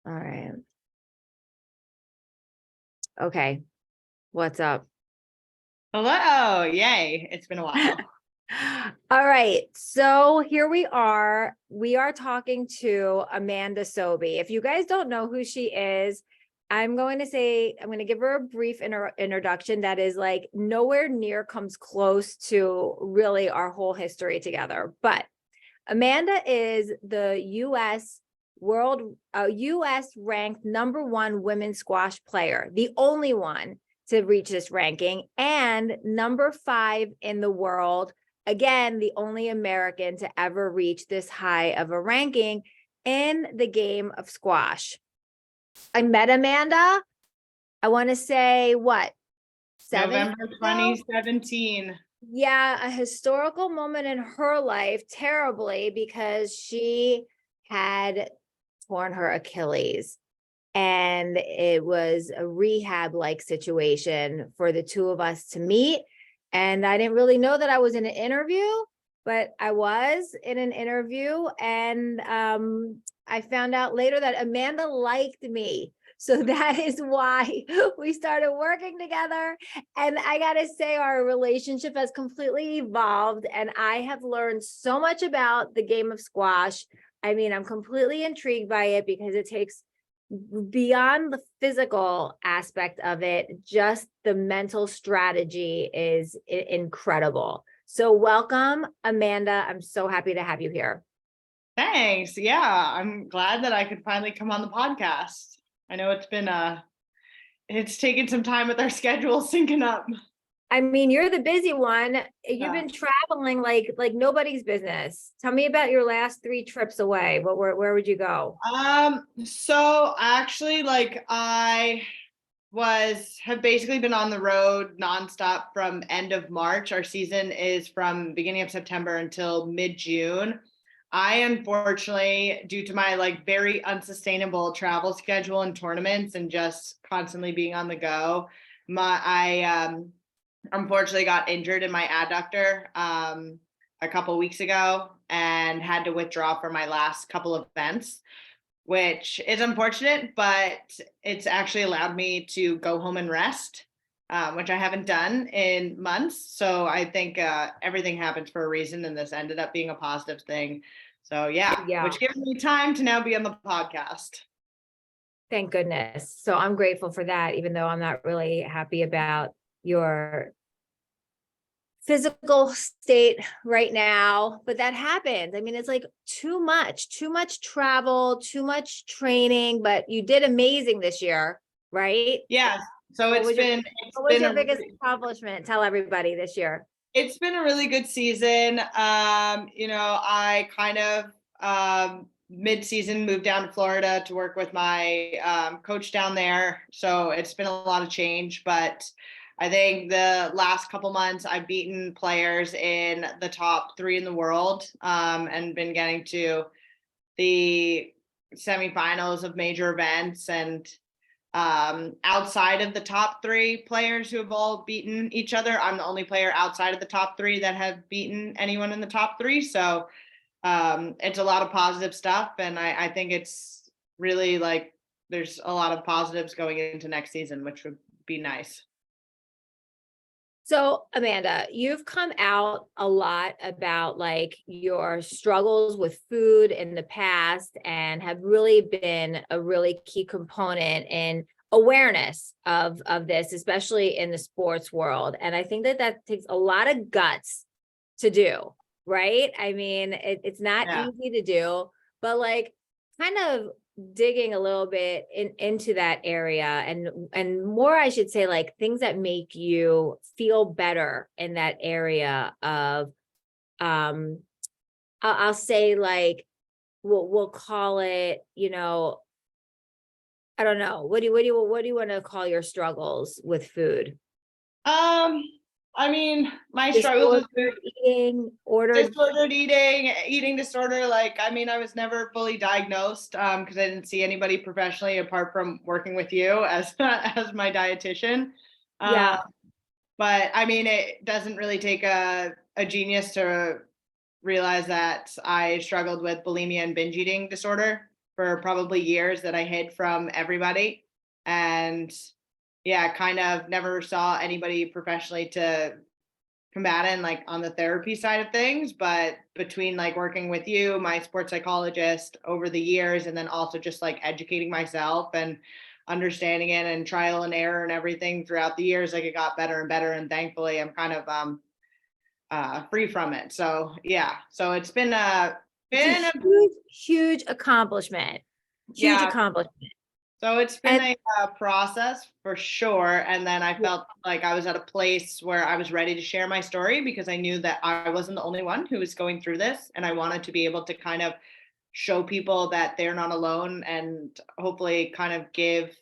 All right. Okay. What's up? Hello. Yay. It's been a while. All right. So here we are. We are talking to Amanda Sobhy. If you guys don't know who she is, I'm going to give her a brief introduction that is like nowhere near comes close to really our whole history together. But Amanda is the US ranked #1 women's squash player, the only one to reach this ranking, and #5 in the world. Again, the only American to ever reach this high of a ranking in the game of squash. I met Amanda, I want to say what, November 2017. Yeah, a historical moment in her life, terribly, because she had torn her Achilles. And it was a rehab-like situation for the two of us to meet. And I didn't really know that I was in an interview, but I was in an interview. And I found out later that Amanda liked me. So that is why we started working together. And I got to say, our relationship has completely evolved. And I have learned so much about the game of squash. I mean, I'm completely intrigued by it because it takes, beyond the physical aspect of it, just the mental strategy is incredible. So welcome, Amanda. I'm so happy to have you here. Thanks. Yeah, I'm glad that I could finally come on the podcast. I know it's taken some time with our schedule syncing up. I mean, you're the busy one. You've been traveling like nobody's business. Tell me about your last 3 trips away. Where would you go? So actually, like I have basically been on the road nonstop from end of March. Our season is from beginning of September until mid-June. I unfortunately, due to my like very unsustainable travel schedule and tournaments and just constantly being on the go, I unfortunately got injured in my adductor a couple weeks ago and had to withdraw for my last couple of events, which is unfortunate, but it's actually allowed me to go home and rest, which I haven't done in months. So I think everything happens for a reason, and this ended up being a positive thing. So yeah, which gives me time to now be on the podcast. Thank goodness. So I'm grateful for that, even though I'm not really happy about your physical state right now, but that happens. I mean, it's like too much travel, too much training, but you did amazing this year, right? Yeah. So what was your biggest accomplishment? Tell everybody this year. It's been a really good season. I kind of mid-season moved down to Florida to work with my coach down there. So it's been a lot of change, but I think the last couple months I've beaten players in the top 3 in the world, and been getting to the semifinals of major events, and outside of the top 3 players who have all beaten each other, I'm the only player outside of the top 3 that have beaten anyone in the top 3. So it's a lot of positive stuff. And I think it's really like, there's a lot of positives going into next season, which would be nice. So Amanda, you've come out a lot about like your struggles with food in the past and have really been a really key component in awareness of this, especially in the sports world. And I think that takes a lot of guts to do, right? I mean, it's not easy to do, but like kind of digging a little bit into that area and more, I should say, like things that make you feel better in that area of I'll say like we'll call it, I don't know, what do you want to call your struggles with food? I mean, my struggles with disordered eating disorder. Like, I mean, I was never fully diagnosed because I didn't see anybody professionally apart from working with you as my dietitian. But I mean, it doesn't really take a genius to realize that I struggled with bulimia and binge eating disorder for probably years that I hid from everybody. And yeah, kind of never saw anybody professionally to combat in like on the therapy side of things. But between like working with you, my sports psychologist over the years, and then also just like educating myself and understanding it and trial and error and everything throughout the years, like it got better and better. And thankfully I'm kind of free from it. So yeah, so it's been It's a huge accomplishment. Huge yeah. accomplishment. So it's been And a process for sure. And then I felt like I was at a place where I was ready to share my story because I knew that I wasn't the only one who was going through this. And I wanted to be able to kind of show people that they're not alone and hopefully kind of give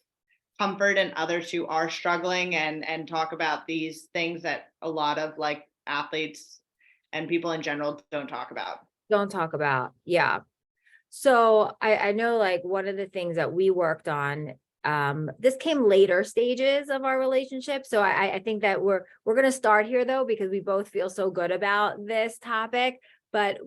comfort and others who are struggling and talk about these things that a lot of like athletes and people in general don't talk about. don't talk about, yeah. So I know like one of the things that we worked on, this came later stages of our relationship. So I think that we're going to start here though, because we both feel so good about this topic. But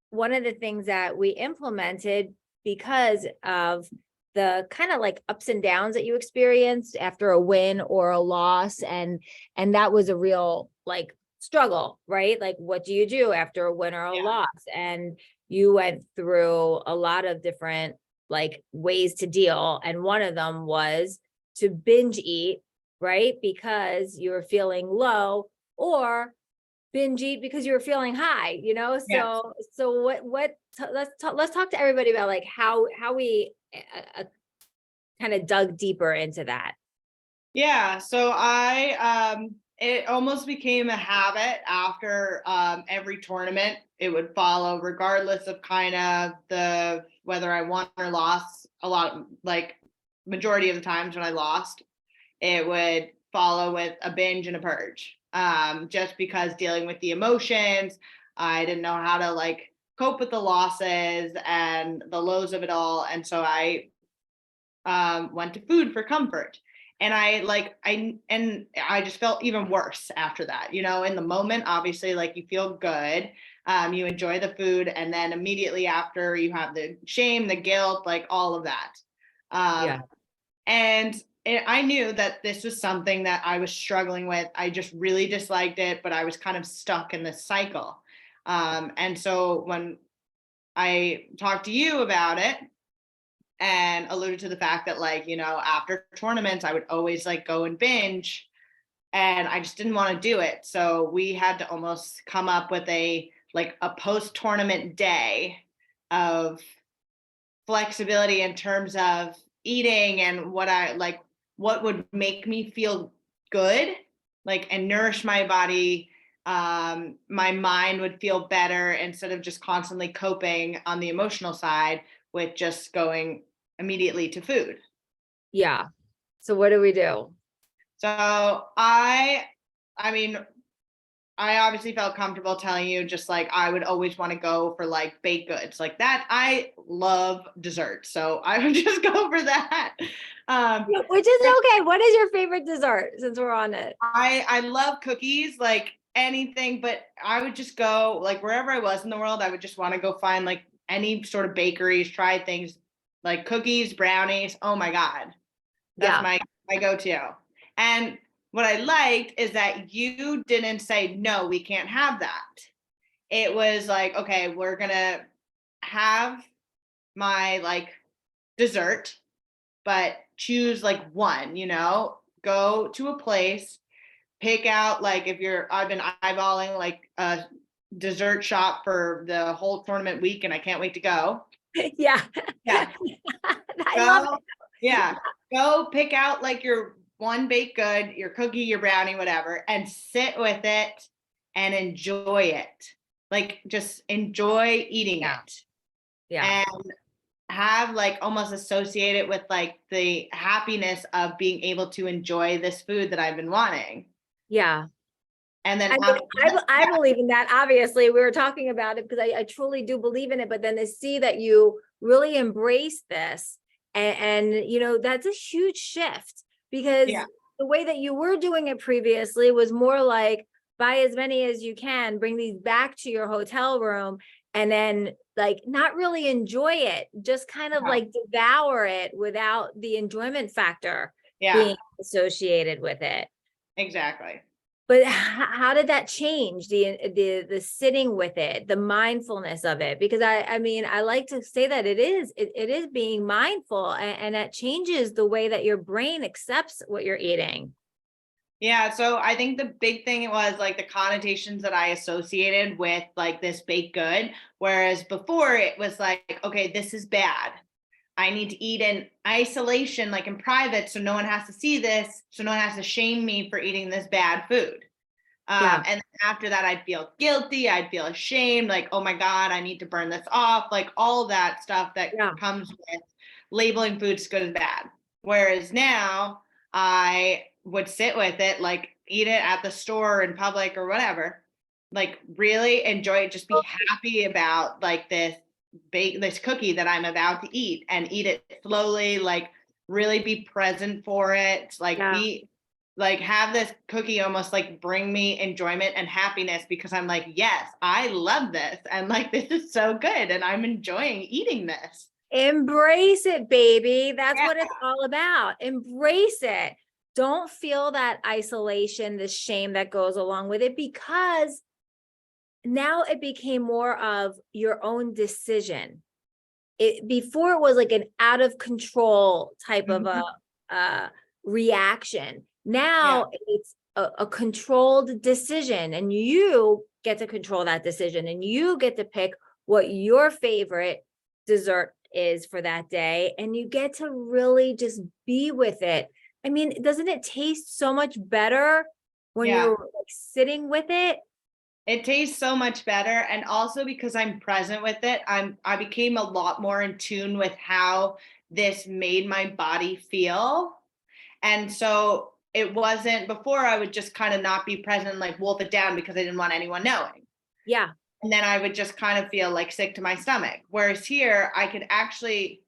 one of the things that we implemented because of the kind of like ups and downs that you experienced after a win or a loss, and that was a real like struggle, right? Like, what do you do after a win or a loss? And you went through a lot of different like ways to deal. And one of them was to binge eat, right? Because you were feeling low, or binge eat because you were feeling high, you know? Yes. So let's talk to everybody about like how we kind of dug deeper into that. Yeah, so it almost became a habit after every tournament. It would follow regardless of kind of the whether I won or lost. A lot, like majority of the times when I lost, it would follow with a binge and a purge. Just because dealing with the emotions, I didn't know how to like cope with the losses and the lows of it all, and so I went to food for comfort. And I just felt even worse after that. You know, in the moment, obviously, like you feel good, you enjoy the food, and then immediately after, you have the shame, the guilt, like all of that. Yeah. And I knew that this was something that I was struggling with. I just really disliked it, but I was kind of stuck in this cycle. And so when I talked to you about it, and alluded to the fact that like, you know, after tournaments I would always like go and binge, and I just didn't want to do it. So we had to almost come up with a post tournament day of flexibility in terms of eating and what would make me feel good, like, and nourish my body. My mind would feel better instead of just constantly coping on the emotional side with just going immediately to food. Yeah. So what do we do? So I mean, I obviously felt comfortable telling you just like I would always want to go for like baked goods like that. I love dessert, so I would just go for that. Which is okay. What is your favorite dessert since we're on it? I love cookies, like anything, but I would just go like wherever I was in the world, I would just want to go find like any sort of bakeries, try things like cookies, brownies. Oh my God. That's Yeah. my go-to. And what I liked is that you didn't say, no, we can't have that. It was like, okay, we're gonna have my like dessert, but choose like one, you know, go to a place, pick out like I've been eyeballing like a dessert shop for the whole tournament week and I can't wait to go. Yeah. Yeah. I love it. Yeah. Go pick out like your one baked good, your cookie, your brownie, whatever, and sit with it and enjoy it. Like just enjoy eating it. Yeah. And have like almost associate it with like the happiness of being able to enjoy this food that I've been wanting. Yeah. And then I mean, I believe in that. Obviously, we were talking about it because I truly do believe in it. But then to see that you really embrace this, and you know, that's a huge shift, because yeah. the way that you were doing it previously was more like buy as many as you can, bring these back to your hotel room, and then like not really enjoy it, just kind of Yeah. like devour it without the enjoyment factor Yeah, being associated with it. exactly. But how did that change the sitting with it, the mindfulness of it? Because I mean, I like to say that it is being mindful, and that changes the way that your brain accepts what you're eating. Yeah, so I think the big thing was like the connotations that I associated with like this baked good, whereas before it was like, okay, this is bad. I need to eat in isolation, like in private, so no one has to see this, so no one has to shame me for eating this bad food. Yeah. And after that, I'd feel guilty. I'd feel ashamed, like, oh my God, I need to burn this off, like all that stuff that Yeah. comes with labeling foods good and bad. Whereas now I would sit with it, like eat it at the store in public or whatever, like really enjoy it, just be happy about like this cookie that I'm about to eat and eat it slowly, like really be present for it, like Yeah. be like have this cookie almost like bring me enjoyment and happiness because I'm like, yes, I love this. And like, this is so good. And I'm enjoying eating this. Embrace it, baby. That's Yeah. what it's all about. Embrace it. Don't feel that isolation, the shame that goes along with it, because now it became more of your own decision. It before it was like an out of control type of Mhm. a reaction. Yeah. Now it's a controlled decision, and you get to control that decision, and you get to pick what your favorite dessert is for that day, and you get to really just be with it. I mean, doesn't it taste so much better when Yeah. you're like sitting with it? It tastes so much better. And also because I'm present with it, I became a lot more in tune with how this made my body feel. And so it wasn't before I would just kind of not be present and like wolf it down because I didn't want anyone knowing. Yeah. And then I would just kind of feel like sick to my stomach. Whereas here I could actually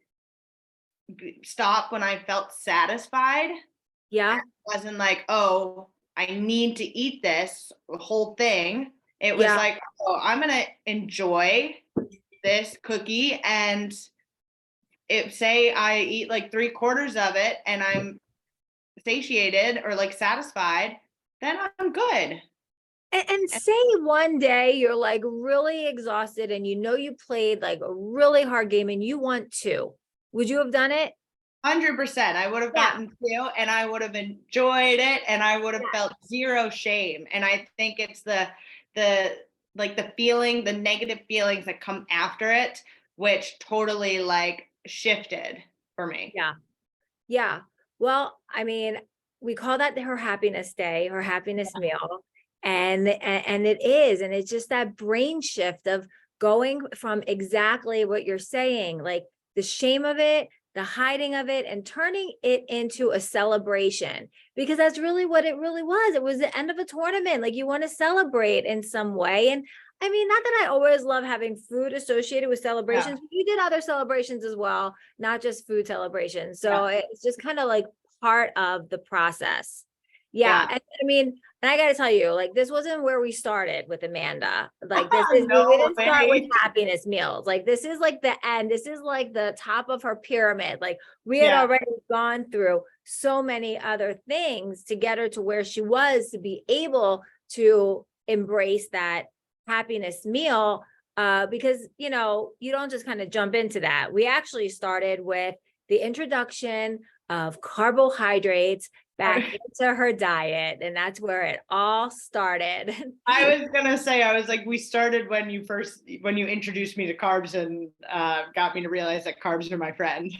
stop when I felt satisfied. Yeah. It wasn't like, oh, I need to eat this whole thing. It was Yeah. like, oh, I'm going to enjoy this cookie. And if, say, I eat like 3/4 of it and I'm satiated or like satisfied, then I'm good. And say one day you're like really exhausted and you know you played like a really hard game and you want to. Would you have done it? 100%. I would have Yeah. gotten two and I would have enjoyed it and I would have Yeah. felt zero shame. And I think it's the like the feeling, the negative feelings that come after it, which totally like shifted for me. Yeah. Yeah. Well, I mean, we call that her happiness day, her happiness meal. And it is, and it's just that brain shift of going from exactly what you're saying, like the shame of it, the hiding of it, and turning it into a celebration, because that's really what it really was. It was the end of a tournament. Like you want to celebrate in some way. And I mean, not that I always love having food associated with Yeah. celebrations, but you did other celebrations as well, not just food celebrations. So Yeah. it's just kind of like part of the process. Yeah. Yeah. And I mean, and I got to tell you, like, this wasn't where we started with Amanda. Like, this is, we No didn't start with way. happiness meals. Like, this is like the end. This is like the top of her pyramid. Like, we had Yeah. already gone through so many other things to get her to where she was to be able to embrace that happiness meal. Because, you know, you don't just kind of jump into that. We actually started with the introduction of carbohydrates back into her diet, and that's where it all started. I was gonna say, I was like, we started when you introduced me to carbs and got me to realize that carbs are my friend.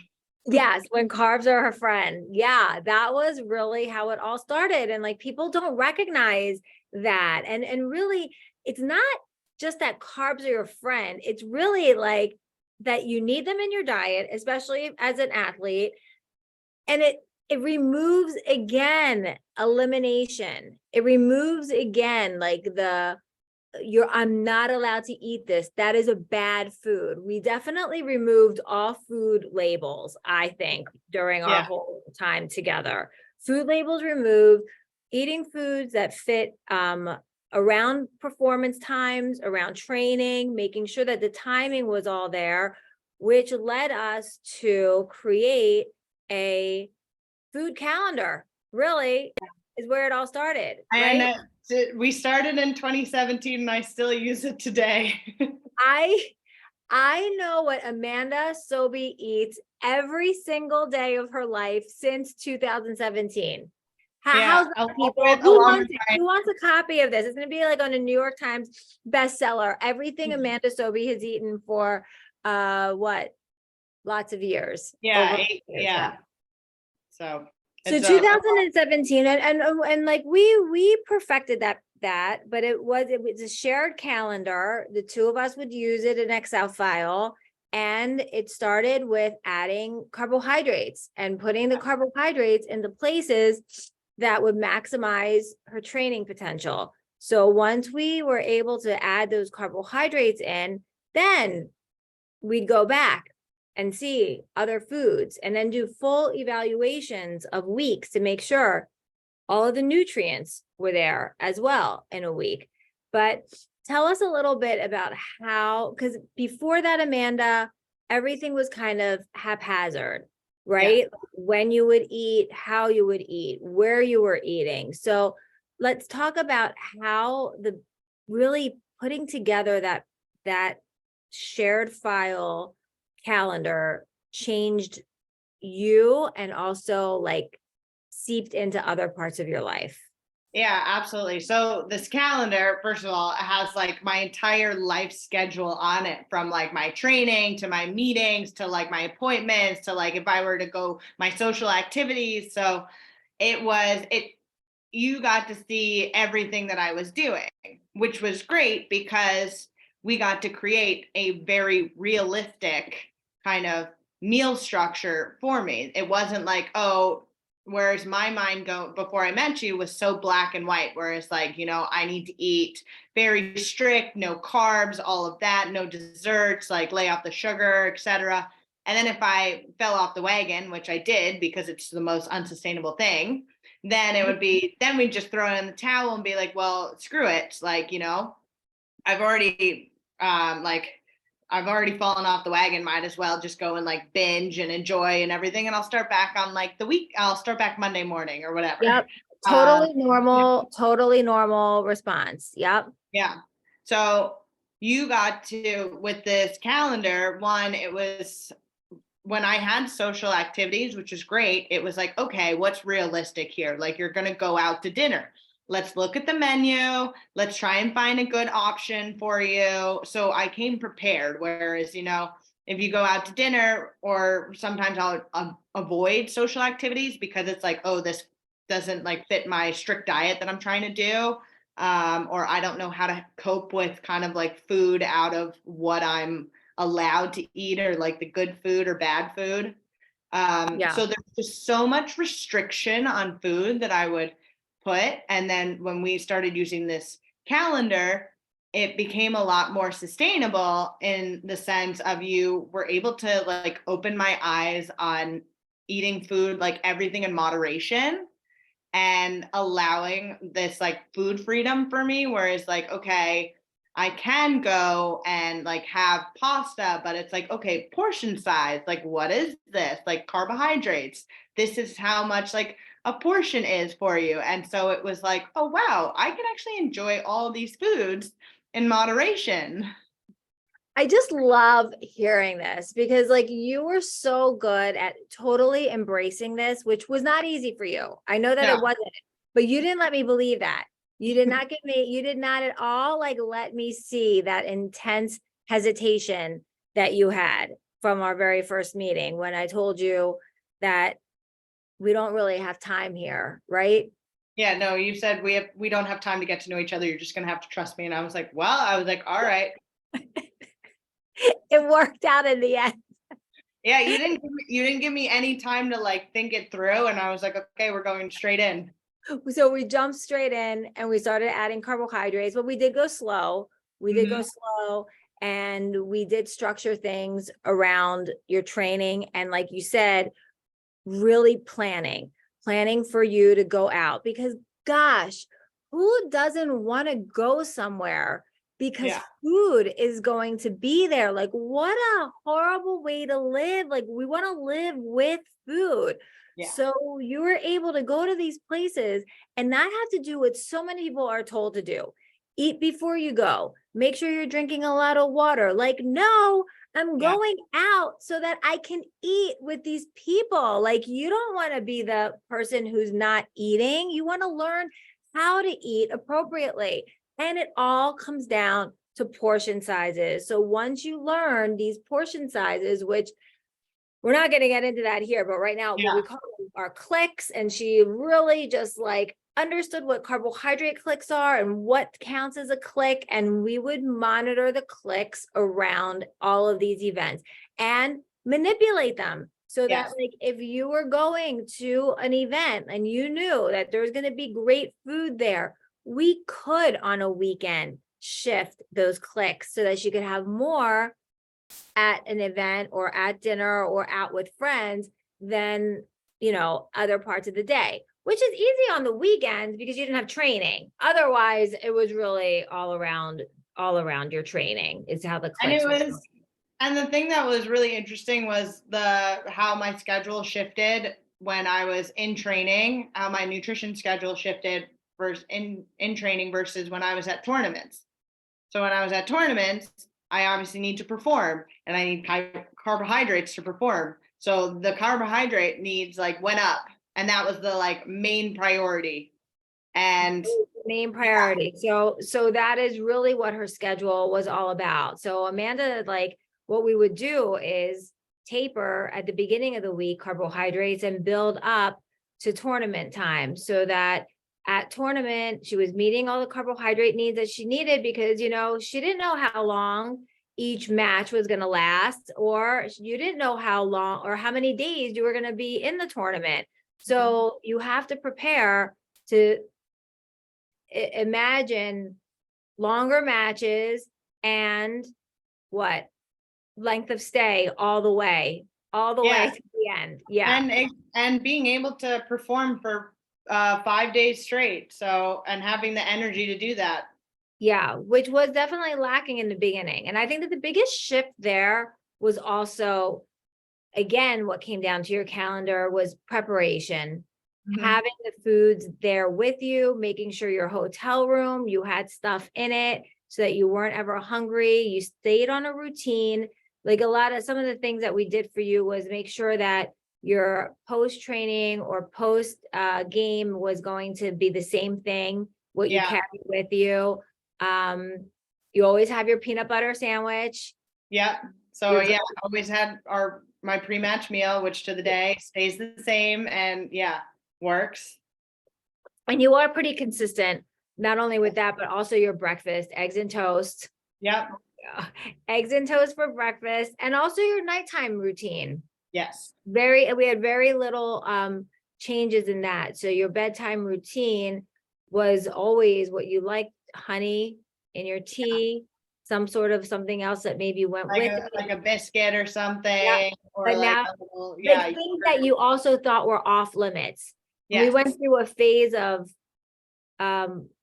Yes, when carbs are her friend. Yeah, that was really how it all started. And like people don't recognize that. And really, it's not just that carbs are your friend. It's really like that you need them in your diet, especially as an athlete. And it removes again elimination. It removes again like the I'm not allowed to eat this. That is a bad food. We definitely removed all food labels, I think, during our Yeah. whole time together. Food labels removed, eating foods that fit around performance times, around training, making sure that the timing was all there, which led us to create a food calendar, really is where it all started, And right? we started in 2017 and I still use it today. I know what Amanda Sobhy eats every single day of her life since 2017. Yeah, How's that, people? along with my Who wants a copy of this? It's going to be like on a New York Times bestseller. Everything Amanda Sobhy has eaten for what? Lots of years. yeah, Over years, yeah. So so it's 2017, and like we perfected that, but it was a shared calendar. The two of us would use it, an Excel file, and it started with adding carbohydrates and putting the carbohydrates into places that would maximize her training potential. So once we were able to add those carbohydrates in, then we'd go back and see other foods and then do full evaluations of weeks to make sure all of the nutrients were there as well in a week. But tell us a little bit about how, because before that, Amanda, everything was kind of haphazard, right? When you would eat, how you would eat, where you were eating. So let's talk about how the really putting together that shared file calendar changed you and also like seeped into other parts of your life. Yeah, absolutely. So this calendar, first of all, has like my entire life schedule on it, from like my training to my meetings to like my appointments to like if I were to go my social activities. So it you got to see everything that I was doing, which was great because we got to create a very realistic kind of meal structure for me. It wasn't like, oh, whereas my mind go before I met you was so black and white, whereas like, I need to eat very strict, no carbs, all of that, no desserts, like lay off the sugar, etc. And then if I fell off the wagon, which I did because it's the most unsustainable thing, then it would be, then we'd just throw it in the towel and be like, well, screw it. Like, I've already, like, I've already fallen off the wagon. Might as well just go and like binge and enjoy and everything. And I'll start back on like the week. I'll start back Monday morning or whatever. Yep. Totally normal response. Yep. Yeah. So you got to, with this calendar, one, it was when I had social activities, which is great, it was like, okay, what's realistic here? Like, you're going to go out to dinner. Let's look at the menu. Let's try and find a good option for you. So I came prepared. Whereas, if you go out to dinner, or sometimes I'll avoid social activities because it's like, oh, this doesn't like fit my strict diet that I'm trying to do. Or I don't know how to cope with kind of like food out of what I'm allowed to eat, or like the good food or bad food. Yeah. So there's just so much restriction on food that I would put. And then when we started using this calendar, it became a lot more sustainable in the sense of you were able to like open my eyes on eating food, like everything in moderation, and allowing this like food freedom for me, whereas like, okay, I can go and like have pasta, but it's like, okay, portion size, like what is this? Like carbohydrates, this is how much like a portion is for you. And so it was like, oh wow, I can actually enjoy all these foods in moderation. I just love hearing this because like you were so good at totally embracing this, which was not easy for you. I know that Yeah. it wasn't, but you didn't let me believe that. You did not you did not at all like let me see that intense hesitation that you had from our very first meeting when I told you that we don't really have time here, right? Yeah, no, you said we don't have time to get to know each other. You're just gonna have to trust me. And I was like, well, I was like, all right. It worked out in the end. Yeah, you didn't give me any time to like think it through, and I was like, okay, we're going straight in. So we jumped straight in and we started adding carbohydrates, but we did go slow. We did go slow, and we did structure things around your training. And like you said, really planning for you to go out, because gosh, who doesn't want to go somewhere because Yeah. food is going to be there? Like, what a horrible way to live. Like, we want to live with food. Yeah. So you were able to go to these places and not have to do what so many people are told to do. Eat before you go. Make sure you're drinking a lot of water. Like, no, I'm Yeah. going out so that I can eat with these people. Like, you don't want to be the person who's not eating. You want to learn how to eat appropriately. And it all comes down to portion sizes. So once you learn these portion sizes, which we're not going to get into that here, but right now, what we call them are clicks. And she really just like understood what carbohydrate clicks are and what counts as a click. And we would monitor the clicks around all of these events and manipulate them. So that like if you were going to an event and you knew that there was going to be great food there, we could on a weekend shift those clicks so that you could have more at an event or at dinner or out with friends than, you know, other parts of the day, which is easy on the weekends because you didn't have training. Otherwise, it was really all around your training is how the And clicks and the thing that was really interesting was how my schedule shifted when I was in training, how my nutrition schedule shifted versus in training versus when I was at tournaments. So when I was at tournaments, I obviously need to perform and I need carbohydrates to perform. So the carbohydrate needs like went up, and that was the like main priority. And main priority. So that is really what her schedule was all about. So Amanda, like what we would do is taper at the beginning of the week carbohydrates and build up to tournament time so that at tournament she was meeting all the carbohydrate needs that she needed because, you know, she didn't know how long each match was going to last, or you didn't know how long or how many days you were going to be in the tournament. So you have to prepare to imagine longer matches and what length of stay all the way to the end. And being able to perform for 5 days straight. So, and having the energy to do that. Yeah, which was definitely lacking in the beginning. And I think that the biggest shift there was also, again, what came down to your calendar was preparation. Having the foods there with you, making sure your hotel room, you had stuff in it so that you weren't ever hungry. You stayed on a routine. Like some of the things that we did for you was make sure that your post training or post game was going to be the same thing, what you carry with you. You always have your peanut butter sandwich. Yeah. So I always had my pre-match meal, which to the day stays the same and works. And you are pretty consistent, not only with that, but also your breakfast, eggs and toast. Yep. Eggs and toast for breakfast, and also your nighttime routine. Yes. We had very little changes in that. So your bedtime routine was always what you liked, honey in your tea, some sort of something else that maybe went with it. Like a biscuit or something, or but like now, a little, like things that you also thought were off limits. We went through a phase of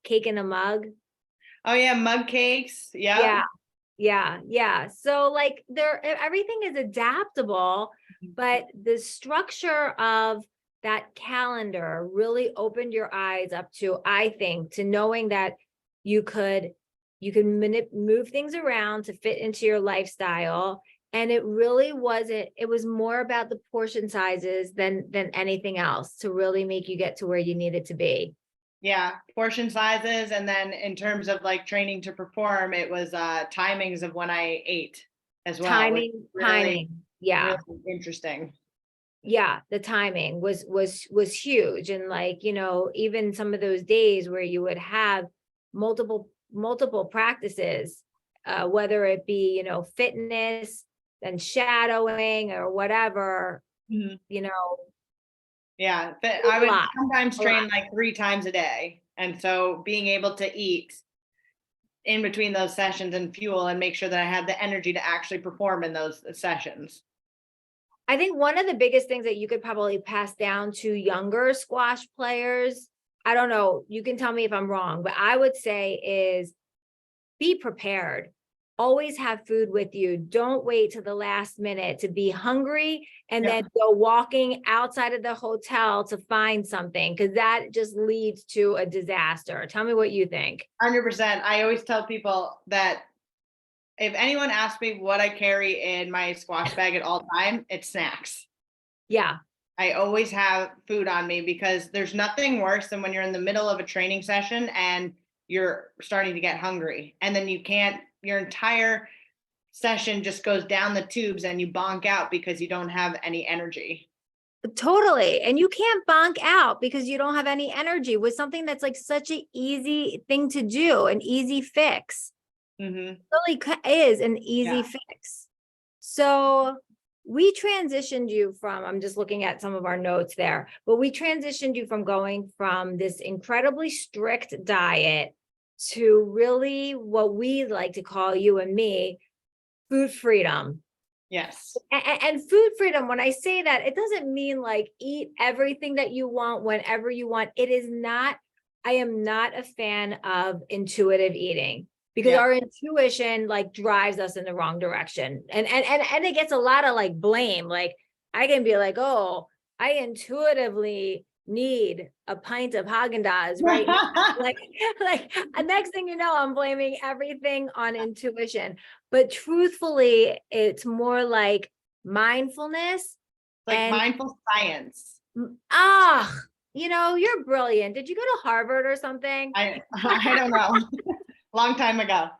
cake in a mug. Oh yeah, mug cakes. Yeah. So like everything is adaptable, but the structure of that calendar really opened your eyes up to, I think, to knowing that you can move things around to fit into your lifestyle. And it really wasn't, it was more about the portion sizes than anything else to really make you get to where you needed to be. Yeah, portion sizes. And then in terms of like training to perform, it was timings of when I ate as well. Timing. Yeah. Really interesting. Yeah, the timing was huge. And like, you know, even some of those days where you would have multiple practices, whether it be, you know, fitness and shadowing or whatever, you know. Yeah, but I would sometimes train like 3 times a day. And so being able to eat in between those sessions and fuel and make sure that I had the energy to actually perform in those sessions. I think one of the biggest things that you could probably pass down to younger squash players I don't know, you can tell me if I'm wrong, but I would say is be prepared. Always have food with you. Don't wait till the last minute to be hungry and then go walking outside of the hotel to find something, because that just leads to a disaster. Tell me what you think. 100%. I always tell people that if anyone asks me what I carry in my squash bag at all time, it's snacks. Yeah. I always have food on me because there's nothing worse than when you're in the middle of a training session and you're starting to get hungry and then you can't, your entire session just goes down the tubes and you bonk out because you don't have any energy. Totally. And you can't bonk out because you don't have any energy with something that's like such an easy thing to do, an easy fix. Mm-hmm. Really is an easy fix. So we transitioned you from, I'm just looking at some of our notes there, but we transitioned you from going from this incredibly strict diet to really what we like to call, you and me, food freedom. Yes. And food freedom, when I say that, it doesn't mean like eat everything that you want whenever you want. It is not, I am not a fan of intuitive eating, because our intuition like drives us in the wrong direction. And it gets a lot of like blame. Like I can be like, oh, I intuitively need a pint of Haagen-Dazs right now. like the next thing you know, I'm blaming everything on intuition. But truthfully, it's more like mindfulness, like and mindful science. you're brilliant. Did you go to Harvard or something? I don't know. Long time ago.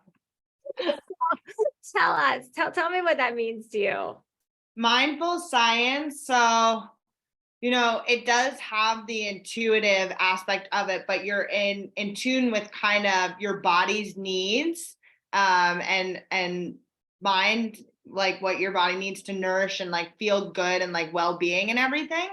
Tell me what that means to you. Mindful science. So, it does have the intuitive aspect of it, but you're in tune with kind of your body's needs, and mind, like what your body needs to nourish and like feel good and like well-being and everything.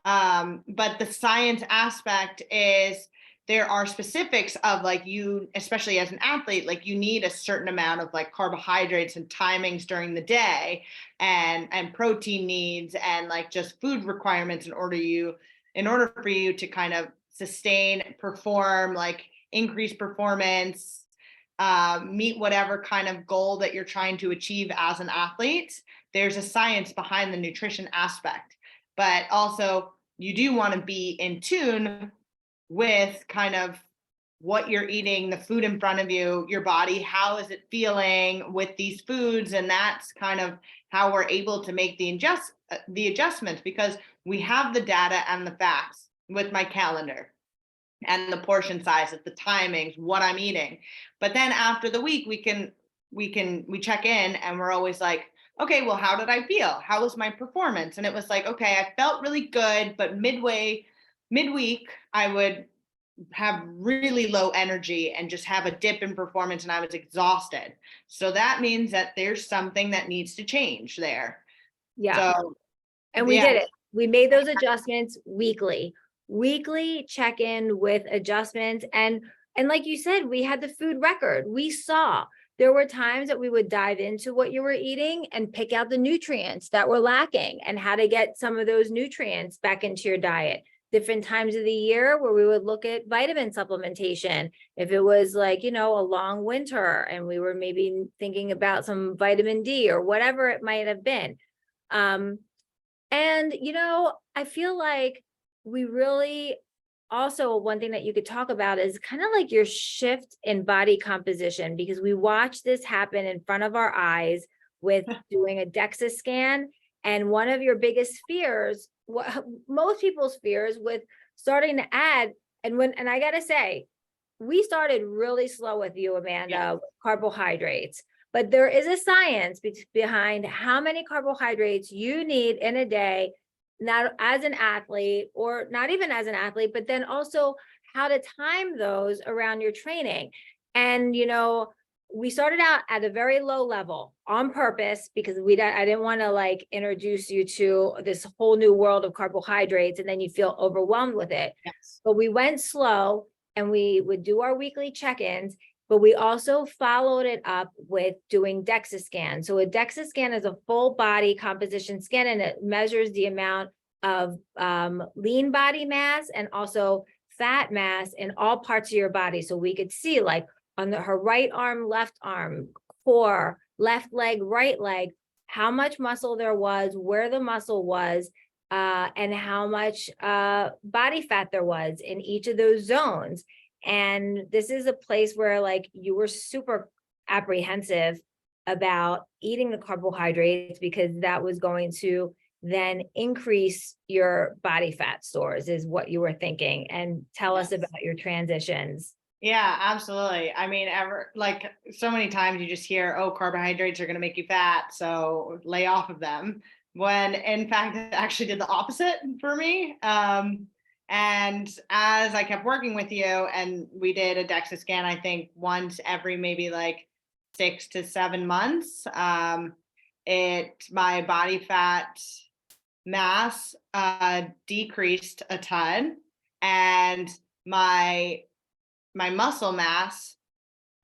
But the science aspect is there are specifics of like you, especially as an athlete, like you need a certain amount of like carbohydrates and timings during the day, and protein needs and like just food requirements in order for you to kind of sustain, perform, like increase performance, meet whatever kind of goal that you're trying to achieve as an athlete. There's a science behind the nutrition aspect, but also you do want to be in tune with kind of what you're eating, the food in front of you, your body, how is it feeling with these foods? And that's kind of how we're able to make the adjustments, because we have the data and the facts with my calendar and the portion sizes, the timings, what I'm eating. But then after the week, we check in and we're always like, okay, well, how did I feel? How was my performance? And it was like, okay, I felt really good, but midweek, I would have really low energy and just have a dip in performance and I was exhausted. So that means that there's something that needs to change there. Yeah. So, and we did it. We made those adjustments weekly check-in with adjustments. And like you said, we had the food record. We saw there were times that we would dive into what you were eating and pick out the nutrients that were lacking and how to get some of those nutrients back into your diet. Different times of the year where we would look at vitamin supplementation. If it was like, a long winter and we were maybe thinking about some vitamin D or whatever it might have been. And, I feel like we really also, one thing that you could talk about is kind of like your shift in body composition, because we watched this happen in front of our eyes with doing a DEXA scan. And one of your biggest fears, most people's fears with starting to add, and I got to say, we started really slow with you, Amanda, with carbohydrates. But there is a science behind how many carbohydrates you need in a day, not as an athlete or not even as an athlete, but then also how to time those around your training. And, we started out at a very low level on purpose because I didn't want to like introduce you to this whole new world of carbohydrates and then you feel overwhelmed with it. Yes. But we went slow and we would do our weekly check-ins, but we also followed it up with doing DEXA scan. So a DEXA scan is a full body composition scan, and it measures the amount of lean body mass and also fat mass in all parts of your body. So we could see like on her right arm, left arm, core, left leg, right leg, how much muscle there was, where the muscle was, and how much body fat there was in each of those zones. And this is a place where like you were super apprehensive about eating the carbohydrates because that was going to then increase your body fat stores is what you were thinking. And tell us Yes. about your transitions. Yeah, absolutely. I mean, like so many times you just hear, oh, carbohydrates are going to make you fat, so lay off of them. When in fact, it actually did the opposite for me. And as I kept working with you, and we did a DEXA scan, I think once every maybe like 6 to 7 months, my body fat mass decreased a ton, and my muscle mass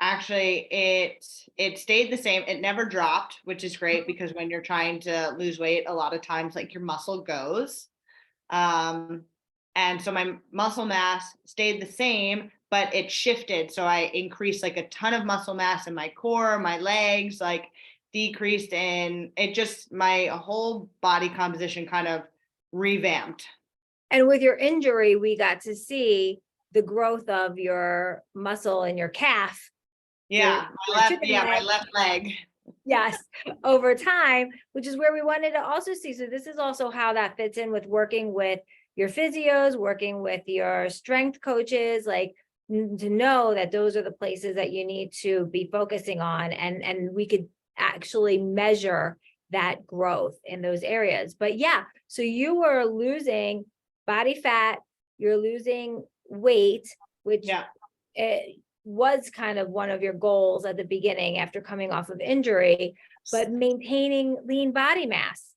actually it stayed the same. It never dropped, which is great because when you're trying to lose weight, a lot of times like your muscle goes. And so my muscle mass stayed the same, but it shifted. So I increased like a ton of muscle mass in my core, my legs, like decreased in it, just my whole body composition kind of revamped. And with your injury, we got to see the growth of your muscle in your calf. Yeah, my Leg. left leg. Yes, over time, which is where we wanted to also see. So this is also how that fits in with working with your physios, working with your strength coaches, like to know that those are the places that you need to be focusing on. And we could actually measure that growth in those areas. But yeah, so you were losing body fat, you're losing weight, which Yeah. it was kind of one of your goals at the beginning after coming off of injury, but maintaining lean body mass.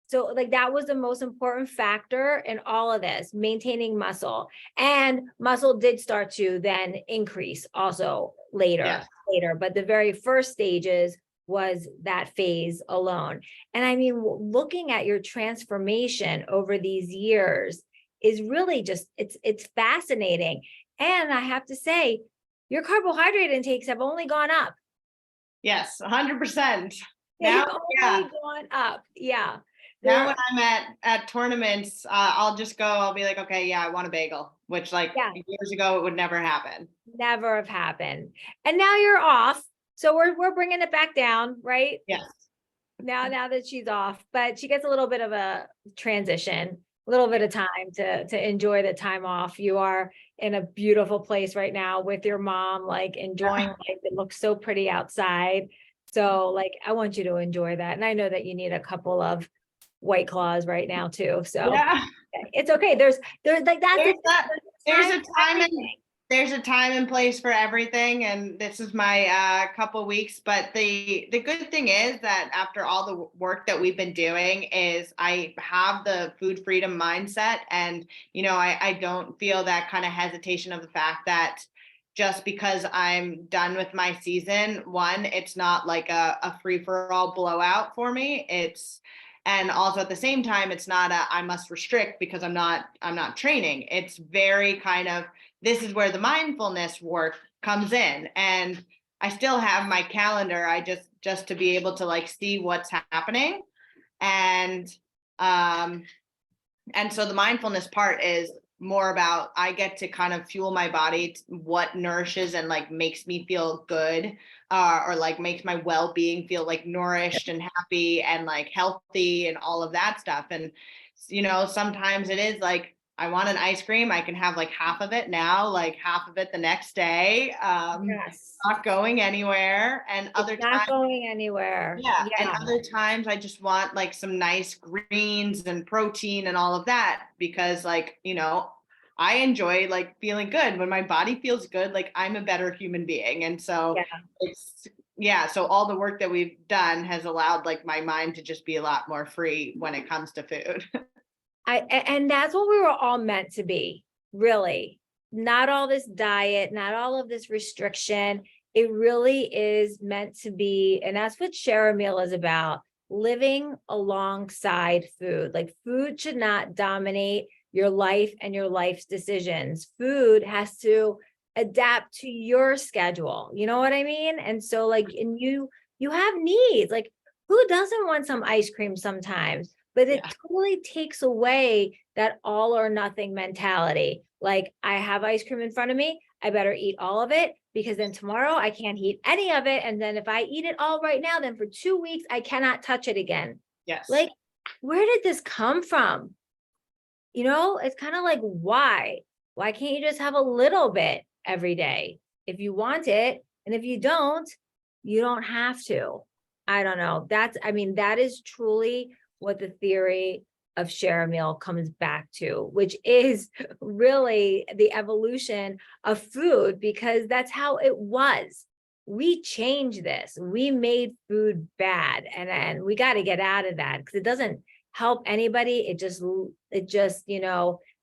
So like that was the most important factor in all of this, maintaining muscle. And muscle did start to then increase also later, but the very first stages was that phase alone. And I mean, looking at your transformation over these years is really just, it's fascinating. And I have to say, your carbohydrate intakes have only gone up. Yes, 100%. They've Now, only gone up. Yeah. now when I'm at tournaments, I'll just go, I'll be like, okay, yeah, I want a bagel, which like years ago, it would never happen. Never have happened. And now you're off. So we're bringing it back down, right? Yes. Now that she's off, but she gets a little bit of a transition, a little bit of time to enjoy the time off. You are in a beautiful place right now with your mom, like enjoying life. It looks so pretty outside. So like, I want you to enjoy that. And I know that you need a couple of White Claws right now too. So it's okay. There's like there's a time and place for everything, and this is my couple weeks. But the good thing is that after all the work that we've been doing, is I have the food freedom mindset, and I don't feel that kind of hesitation of the fact that just because I'm done with my season, one, it's not like a free for all blowout for me. And also at the same time, it's not I must restrict because I'm not training. It's very kind of, this is where the mindfulness work comes in. And I still have my calendar. I just to be able to like see what's happening. And so the mindfulness part is more about, I get to kind of fuel my body, what nourishes and like makes me feel good, or like makes my well-being feel like nourished and happy and like healthy and all of that stuff. And sometimes it is like, I want an ice cream, I can have like half of it now, like half of it the next day. Not going anywhere. And other times, not going anywhere. And other times I just want like some nice greens and protein and all of that, because like, I enjoy like feeling good. When my body feels good, like I'm a better human being. And so so all the work that we've done has allowed like my mind to just be a lot more free when it comes to food. And that's what we were all meant to be, really. Not all this diet, not all of this restriction. It really is meant to be, and that's what Share a Meal is about. living alongside food. Like food should not dominate your life and your life's decisions. Food has to adapt to your schedule. You know what I mean? And so like, and you have needs. Like who doesn't want some ice cream sometimes? But it totally takes away that all or nothing mentality. Like I have ice cream in front of me, I better eat all of it because then tomorrow I can't eat any of it. And then if I eat it all right now, then for 2 weeks, I cannot touch it again. Yes. Like, where did this come from? You know, it's kind of like, why? Why can't you just have a little bit every day if you want it? And if you don't have to. I don't know. I mean, that is truly what the theory of share a meal comes back to, which is really the evolution of food, because that's how it was. We changed this. We made food bad, and we got to get out of that because it doesn't help anybody. It just,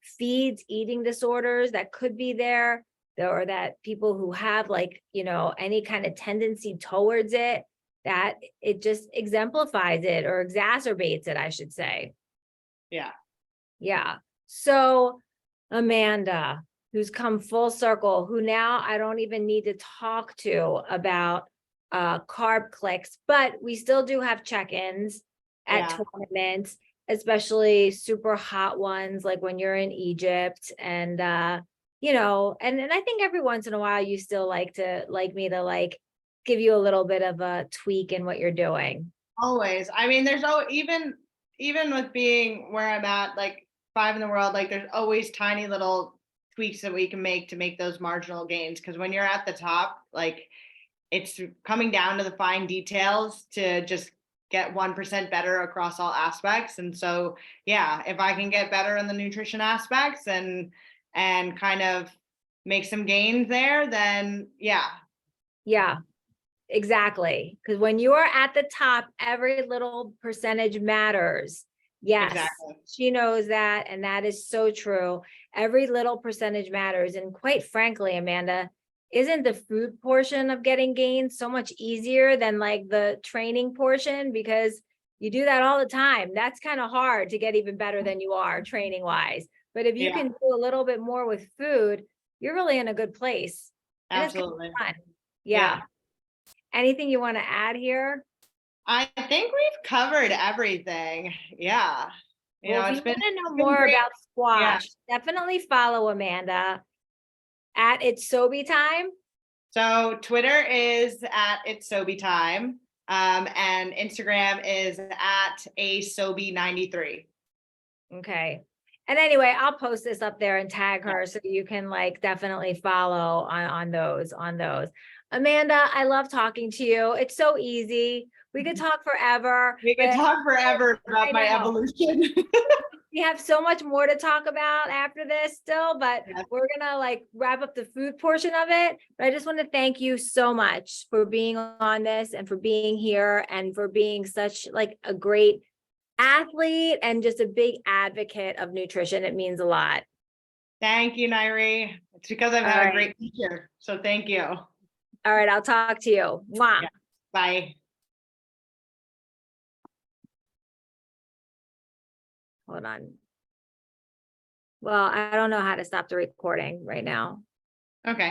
feeds eating disorders that could be there, or that people who have like, any kind of tendency towards it, that it just exemplifies it or exacerbates it, I should say. Yeah. Yeah. So Amanda, who's come full circle, who now I don't even need to talk to about carb clicks, but we still do have check-ins at tournaments, especially super hot ones, like when you're in Egypt. And and I think every once in a while you still like me to give you a little bit of a tweak in what you're doing. Always. I mean, there's even with being where I'm at, like 5 in the world, like there's always tiny little tweaks that we can make to make those marginal gains. Because when you're at the top, like it's coming down to the fine details to just get 1% better across all aspects. And so, yeah, if I can get better in the nutrition aspects and kind of make some gains there, then Yeah, exactly. Because when you are at the top, every little percentage matters. Yes, exactly. she knows that. And that is so true. Every little percentage matters. And quite frankly, Amanda, isn't the food portion of getting gains so much easier than like the training portion? Because you do that all the time. That's kind of hard to get even better than you are training wise. But if you can do a little bit more with food, you're really in a good place. And Absolutely. it's kind of fun. Yeah. Anything you want to add here? I think we've covered everything. Yeah. Well, if you It's been, want to know it's been more great. about squash, definitely follow Amanda at It's Sobhy Time. So Twitter is at It's Sobhy Time. And Instagram is at asobhy93. Okay. And anyway, I'll post this up there and tag her so you can definitely follow on those. Amanda, I love talking to you. It's so easy. We could talk forever. We could talk forever about my evolution. We have so much more to talk about after this still, but we're gonna wrap up the food portion of it. But I just want to thank you so much for being on this and for being here and for being such a great athlete and just a big advocate of nutrition. It means a lot. Thank you, Nyree. It's because I've had a great teacher. So thank you. All right, I'll talk to you. Mwah. Bye. Hold on. Well, I don't know how to stop the recording right now. Okay.